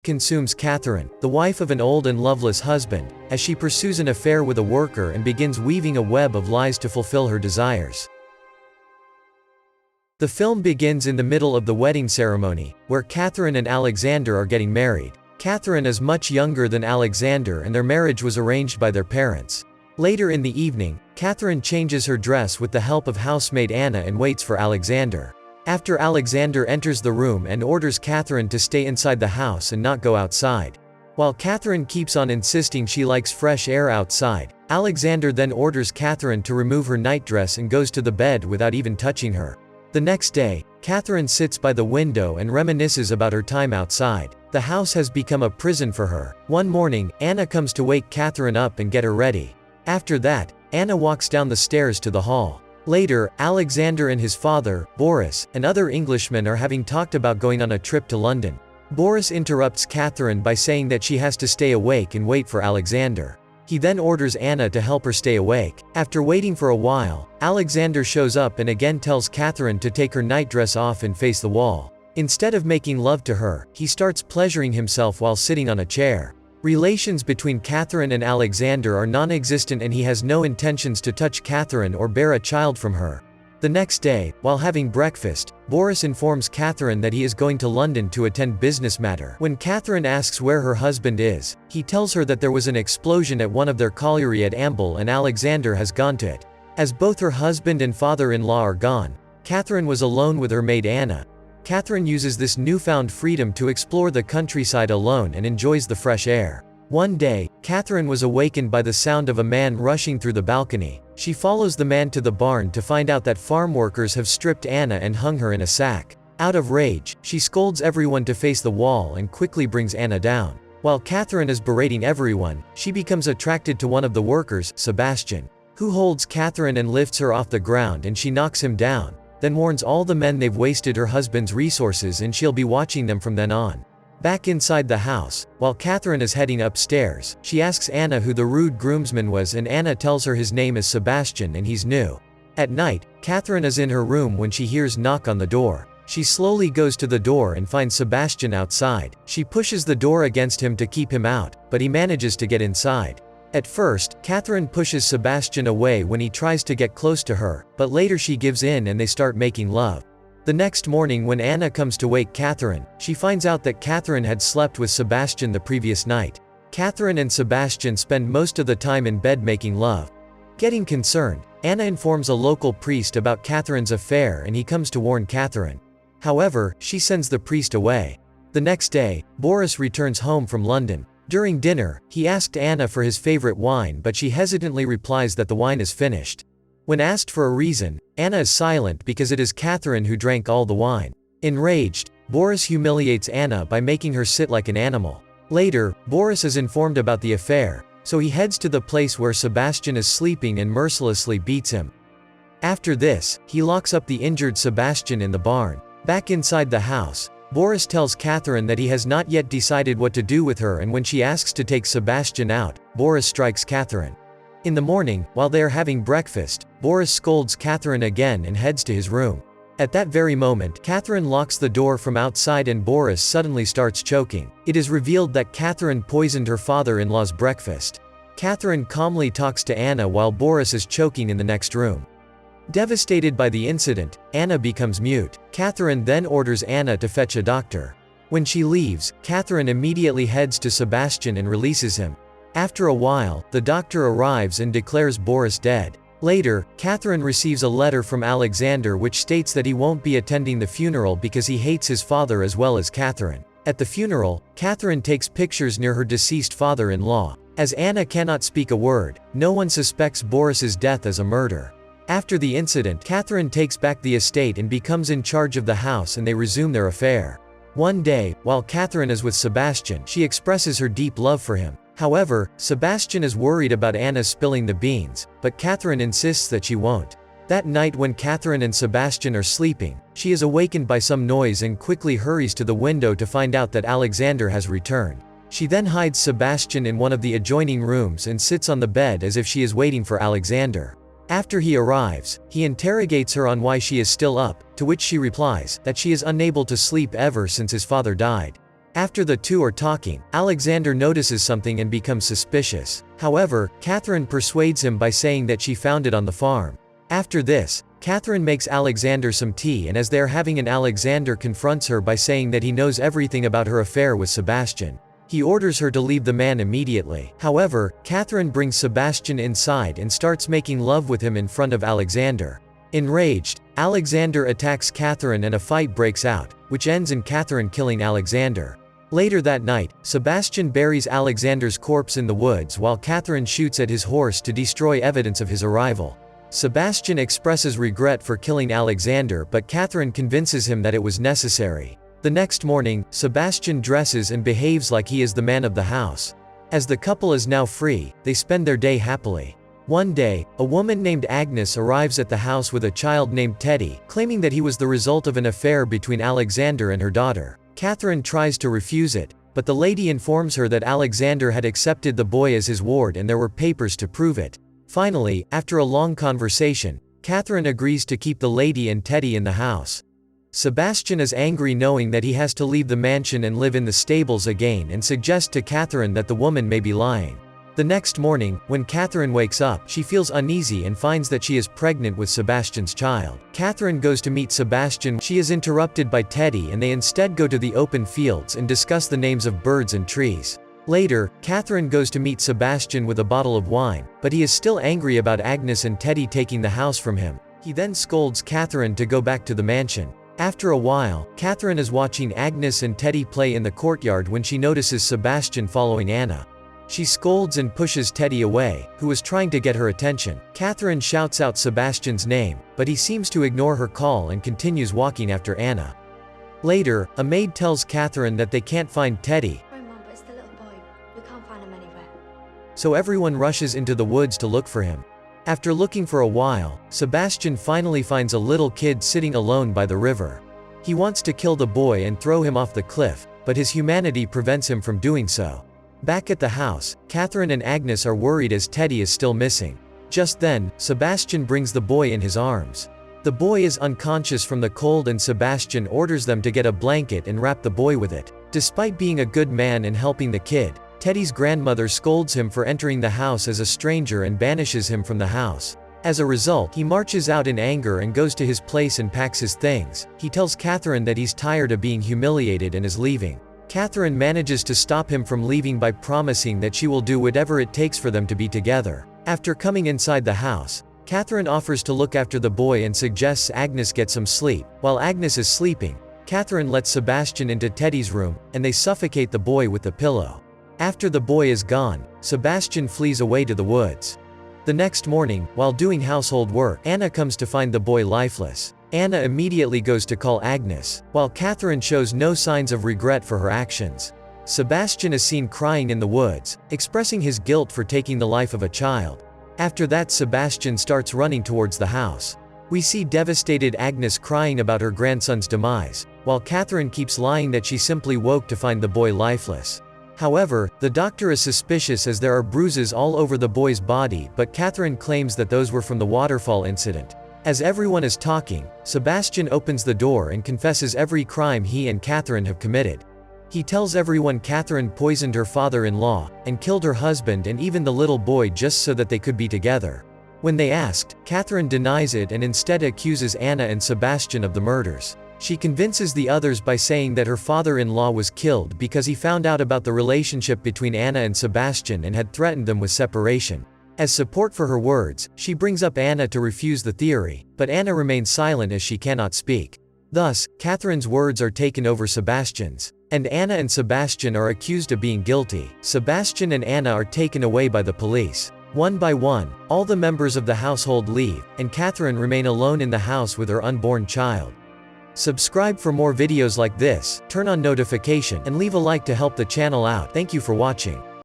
consumes Katherine, the wife of an old and loveless husband, as she pursues an affair with a worker and begins weaving a web of lies to fulfill her desires. The film begins in the middle of the wedding ceremony, where Katherine and Alexander are getting married. Katherine is much younger than Alexander and their marriage was arranged by their parents. Later in the evening, Katherine changes her dress with the help of housemaid Anna and waits for Alexander. After Alexander enters the room and orders Katherine to stay inside the house and not go outside. While Katherine keeps on insisting she likes fresh air outside, Alexander then orders Katherine to remove her nightdress and goes to the bed without even touching her. The next day, Katherine sits by the window and reminisces about her time outside. The house has become a prison for her. One morning, Anna comes to wake Katherine up and get her ready. After that, Anna walks down the stairs to the hall. Later, Alexander and his father, Boris, and other Englishmen are having talked about going on a trip to London. Boris interrupts Katherine by saying that she has to stay awake and wait for Alexander. He then orders Anna to help her stay awake. After waiting for a while, Alexander shows up and again tells Katherine to take her nightdress off and face the wall. Instead of making love to her, he starts pleasuring himself while sitting on a chair. Relations between Katherine and Alexander are non-existent and he has no intentions to touch Katherine or bear a child from her. The next day, while having breakfast, Boris informs Katherine that he is going to London to attend business matter. When Katherine asks where her husband is, he tells her that there was an explosion at one of their colliery at Amble and Alexander has gone to it. As both her husband and father-in-law are gone, Katherine was alone with her maid Anna. Katherine uses this newfound freedom to explore the countryside alone and enjoys the fresh air. One day, Katherine was awakened by the sound of a man rushing through the balcony. She follows the man to the barn to find out that farm workers have stripped Anna and hung her in a sack. Out of rage, she scolds everyone to face the wall and quickly brings Anna down. While Katherine is berating everyone, she becomes attracted to one of the workers, Sebastian, who holds Katherine and lifts her off the ground and she knocks him down, then warns all the men they've wasted her husband's resources and she'll be watching them from then on. Back inside the house, while Katherine is heading upstairs, she asks Anna who the rude groomsman was and Anna tells her his name is Sebastian and he's new. At night, Katherine is in her room when she hears knock on the door. She slowly goes to the door and finds Sebastian outside. She pushes the door against him to keep him out, but he manages to get inside. At first, Katherine pushes Sebastian away when he tries to get close to her, but later she gives in and they start making love. The next morning when Anna comes to wake Katherine, she finds out that Katherine had slept with Sebastian the previous night. Katherine and Sebastian spend most of the time in bed making love. Getting concerned, Anna informs a local priest about Katherine's affair and he comes to warn Katherine. However, she sends the priest away. The next day, Boris returns home from London. During dinner, he asked Anna for his favorite wine but she hesitantly replies that the wine is finished. When asked for a reason, Anna is silent because it is Katherine who drank all the wine. Enraged, Boris humiliates Anna by making her sit like an animal. Later, Boris is informed about the affair, so he heads to the place where Sebastian is sleeping and mercilessly beats him. After this, he locks up the injured Sebastian in the barn. Back inside the house, Boris tells Katherine that he has not yet decided what to do with her and when she asks to take Sebastian out, Boris strikes Katherine. In the morning, while they are having breakfast, Boris scolds Katherine again and heads to his room. At that very moment, Katherine locks the door from outside and Boris suddenly starts choking. It is revealed that Katherine poisoned her father-in-law's breakfast. Katherine calmly talks to Anna while Boris is choking in the next room. Devastated by the incident, Anna becomes mute. Katherine then orders Anna to fetch a doctor. When she leaves, Katherine immediately heads to Sebastian and releases him. After a while, the doctor arrives and declares Boris dead. Later, Katherine receives a letter from Alexander which states that he won't be attending the funeral because he hates his father as well as Katherine. At the funeral, Katherine takes pictures near her deceased father-in-law. As Anna cannot speak a word, no one suspects Boris's death as a murder. After the incident, Katherine takes back the estate and becomes in charge of the house and they resume their affair. One day, while Katherine is with Sebastian, she expresses her deep love for him. However, Sebastian is worried about Anna spilling the beans, but Katherine insists that she won't. That night when Katherine and Sebastian are sleeping, she is awakened by some noise and quickly hurries to the window to find out that Alexander has returned. She then hides Sebastian in one of the adjoining rooms and sits on the bed as if she is waiting for Alexander. After he arrives, he interrogates her on why she is still up, to which she replies that she is unable to sleep ever since his father died. After the two are talking, Alexander notices something and becomes suspicious. However, Katherine persuades him by saying that she found it on the farm. After this, Katherine makes Alexander some tea, and as they are having an, Alexander confronts her by saying that he knows everything about her affair with Sebastian. He orders her to leave the man immediately. However, Katherine brings Sebastian inside and starts making love with him in front of Alexander. Enraged, Alexander attacks Katherine and a fight breaks out, which ends in Katherine killing Alexander. Later that night, Sebastian buries Alexander's corpse in the woods while Katherine shoots at his horse to destroy evidence of his arrival. Sebastian expresses regret for killing Alexander, but Katherine convinces him that it was necessary. The next morning, Sebastian dresses and behaves like he is the man of the house. As the couple is now free, they spend their day happily. One day, a woman named Agnes arrives at the house with a child named Teddy, claiming that he was the result of an affair between Alexander and her daughter. Katherine tries to refuse it, but the lady informs her that Alexander had accepted the boy as his ward and there were papers to prove it. Finally, after a long conversation, Katherine agrees to keep the lady and Teddy in the house. Sebastian is angry knowing that he has to leave the mansion and live in the stables again, and suggests to Katherine that the woman may be lying. The next morning, when Katherine wakes up, she feels uneasy and finds that she is pregnant with Sebastian's child. Katherine goes to meet Sebastian. She is interrupted by Teddy and they instead go to the open fields and discuss the names of birds and trees. Later, Katherine goes to meet Sebastian with a bottle of wine, but he is still angry about Agnes and Teddy taking the house from him. He then scolds Katherine to go back to the mansion. After a while, Katherine is watching Agnes and Teddy play in the courtyard when she notices Sebastian following Anna. She scolds and pushes Teddy away, who is trying to get her attention. Katherine shouts out Sebastian's name, but he seems to ignore her call and continues walking after Anna. Later, a maid tells Katherine that they can't find Teddy. Sorry, Mom, but it's the little boy. We can't find him anywhere. So everyone rushes into the woods to look for him. After looking for a while, Sebastian finally finds a little kid sitting alone by the river. He wants to kill the boy and throw him off the cliff, but his humanity prevents him from doing so. Back at the house, Katherine and Agnes are worried as Teddy is still missing. Just then, Sebastian brings the boy in his arms. The boy is unconscious from the cold and Sebastian orders them to get a blanket and wrap the boy with it. Despite being a good man and helping the kid, Teddy's grandmother scolds him for entering the house as a stranger and banishes him from the house. As a result, he marches out in anger and goes to his place and packs his things. He tells Katherine that he's tired of being humiliated and is leaving. Katherine manages to stop him from leaving by promising that she will do whatever it takes for them to be together. After coming inside the house, Katherine offers to look after the boy and suggests Agnes get some sleep. While Agnes is sleeping, Katherine lets Sebastian into Teddy's room, and they suffocate the boy with the pillow. After the boy is gone, Sebastian flees away to the woods. The next morning, while doing household work, Anna comes to find the boy lifeless. Anna immediately goes to call Agnes, while Katherine shows no signs of regret for her actions. Sebastian is seen crying in the woods, expressing his guilt for taking the life of a child. After that, Sebastian starts running towards the house. We see devastated Agnes crying about her grandson's demise, while Katherine keeps lying that she simply woke to find the boy lifeless. However, the doctor is suspicious as there are bruises all over the boy's body, but Katherine claims that those were from the waterfall incident. As everyone is talking, Sebastian opens the door and confesses every crime he and Katherine have committed. He tells everyone Katherine poisoned her father-in-law, and killed her husband and even the little boy just so that they could be together. When they asked, Katherine denies it and instead accuses Anna and Sebastian of the murders. She convinces the others by saying that her father-in-law was killed because he found out about the relationship between Anna and Sebastian and had threatened them with separation. As support for her words, she brings up Anna to refuse the theory, but Anna remains silent as she cannot speak. Thus, Katherine's words are taken over Sebastian's, and Anna and Sebastian are accused of being guilty. Sebastian and Anna are taken away by the police. One by one, all the members of the household leave, and Katherine remain alone in the house with her unborn child. Subscribe for more videos like this, turn on notification, and leave a like to help the channel out. Thank you for watching.